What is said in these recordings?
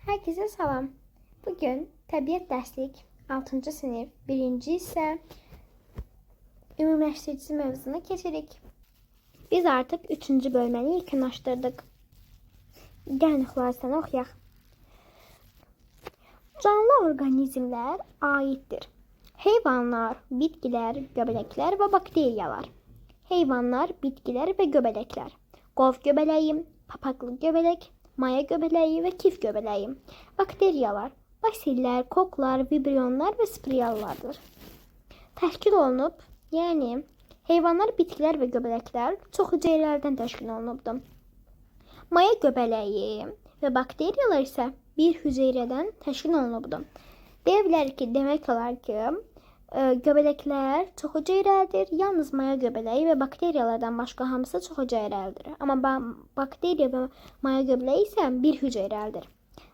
Herkese salam. Bugün təbiət dərslik 6-cı sinif 1-ci isə ümumiləşdirici mövzunu keçirik. Biz artıq 3-cü bölməni yekunlaşdırdıq. Gəlin xülasəni oxuyaq. Canlı orqanizmlər aiddir. Heyvanlar, bitkilər, göbələklər və bakteriyalar. Heyvanlar, bitkilər və göbələklər. Qov göbələyi, papaqlı göbələk, maya göbələyi və kif göbələyi. Bakteriyalar, basillər, koklar, vibrionlar və spirallardır. Təşkil olunub, yəni heyvanlar, bitkilər və göbələklər çox hüceyrələrdən təşkil olunubdur. Maya göbələyi və bakteriyalar isə bir hüceyrədən təşkil olunubdur. Deyə bilərik ki, demək olar ki, göbələklər çox hüceyrəlidir. Yalnız maya göbələyi və bakteriyalardan başqa hamısı çox hüceyrəlidir. Amma bakteriya və maya göbələyi isə bir hüceyrəlidir.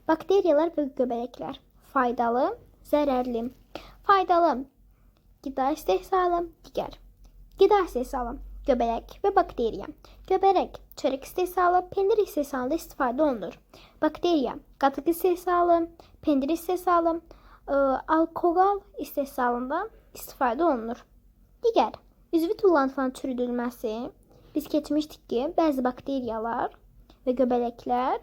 Bakteriyalar və göbələklər faydalı, zərərli. Faydalı qida istehsalı, digər. Qida istehsalı, göbələk və bakteriya. Göbələk, çörək istehsalı, pendir istehsalında istifadə olunur. Bakteriya, qatıq istehsalı, pendir istehsalı, alkoqol istehsalında istifadə olunur. Digər, üzvü tullantıların çürüdülməsi. Biz keçmişdik ki, bəzi bakteriyalar və göbələklər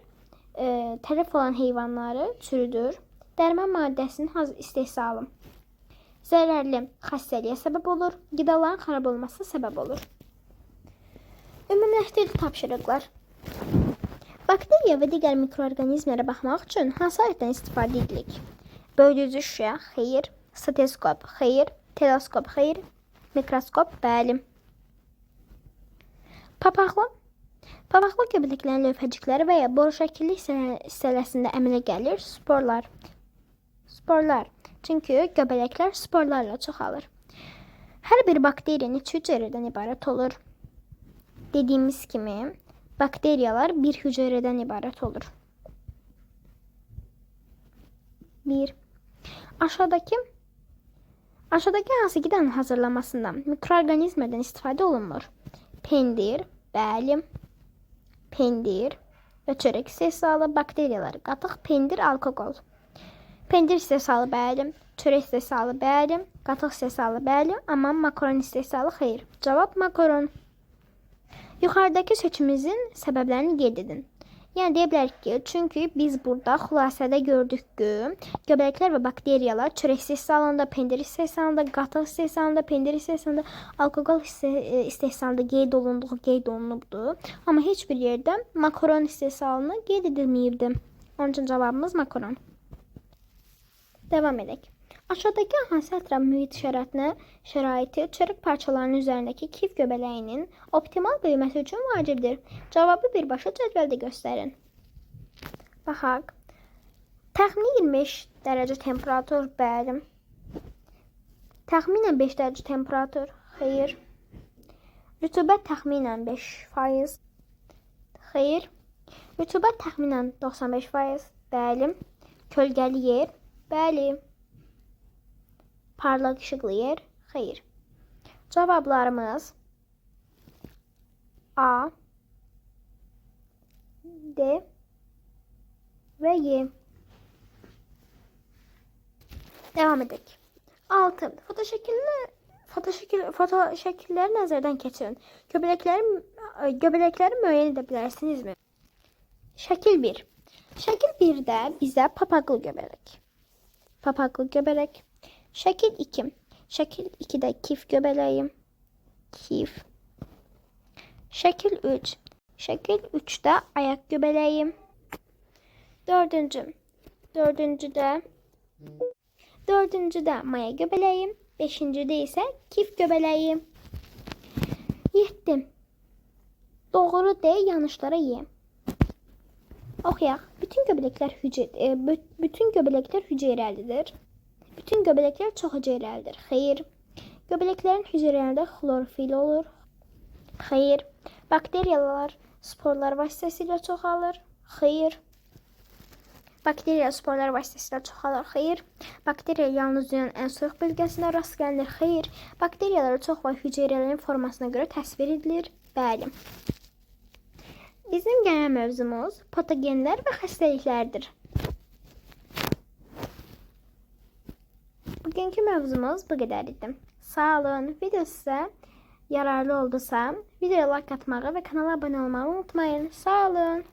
tələf olan heyvanları çürüdür. Dərman maddəsinin istehsalı. Zərərli xəstəliyə səbəb olur, qidaların xarab olmasına səbəb olur. Ümumiləşdirici tapşırıqlar. Bakteriya və digər mikroorqanizmlərə baxmaq üçün hansı aletdən istifadə edirik? Bölgücü şüşə, xeyr. Stetoskop, xeyr. Teleskop, xeyr. Mikroskop, bəli. Papaqlı. Papaqlı göbələklərin lövhəcikləri və ya boru şəkilli hissələsində əmələ gəlir sporlar. Sporlar. Çünki göbələklər sporlarla çoxalır. Hər bir bakteriya neçə hüceyrədən ibarət olur? Dediyimiz kimi, bakteriyalar bir hüceyrədən ibarət olur. 1. Aşağıdakı hansı qidanın hazırlanmasında mikroorqanizmlərdən istifadə olunmur? Pendir, bəli. Pendir və çörək istehsalı, bakteriyalar, qatıq, pendir, alkoqol. Pendir istehsalı, bəli. Çörək istehsalı, bəli. Qatıq istehsalı, bəli. Amma makaron istehsalı, xeyr. Cavab makaron. Yuxarıdakı seçimimizin səbəblərini qeyd edin. Yəni deyə bilərik ki, çünki biz burada xülasədə gördük ki, göbələklər və bakteriyalar çörək istehsalında, pendir istehsalında, qatıq istehsalında, pendir istehsalında, alkoqol istehsalında qeyd olunubdur. Amma heç bir yerdə makaron istehsalını qeyd edilməyibdir. Onun üçün cavabımız makaron. Devam edək. Aşağıdakı hansı ətraf mühit şəraiti çörək parçalarının üzərindəki kif göbələyinin optimal böyüməsi üçün vacibdir? Cavabı birbaşa cədvəldə göstərin. Baxaq. Təxmini 25 dərəcə temperatur, bəli. Təxminən 5 dərəcə temperatur, xeyr. Rütubət təxminən 5%, xeyr. Rütubət təxminən 95%, bəli. Kölgəli yer, bəli. Parlaq işıqlı yer, xeyr. Cavablarımız A, D və Y. Devam edək. 6. Fotoşəkilləri nəzərdən keçirin. Göbələkləri müəyyən edə bilərsinizmi? Şəkil 1. Şəkil 1-də bizə papaqlı göbələk. Papaqlı göbələk. Şəkil 2. Şəkil 2-də kif göbələyi. Kif. Şəkil 3. Şəkil 3-də ayaq göbələyi. Dördüncüdə maya göbələyi. 5-cidə isə kif göbələyi. 7. Doğru D, yanlışlara Y. Oxuyaq. Bütün göbələklər hüceyrəlidir. Bütün göbələklər çox hüceyrəlidir. Xeyr. Göbələklərin hüceyrələrində xlorofil olur. Xeyr. Bakteriyalar sporlar vasitəsilə çoxalır. Xeyr. Bakteriya sporlar vasitəsilə çoxalır. Xeyr. Bakteriya yalnız dünyanın ən soyuq bölgəsində rast gəlinir. Xeyr. Bakteriyalar çox vaxt hüceyrələrin formasına görə təsvir edilir. Bəli. Bizim gələn mövzumuz patogenlər və xəstəliklərdir. Bugünkü mövzumuz bu kadar idi. Sağ olun. Video size yararlı olduysa videoya like atmayı ve kanala abone olmayı unutmayın. Sağ olun.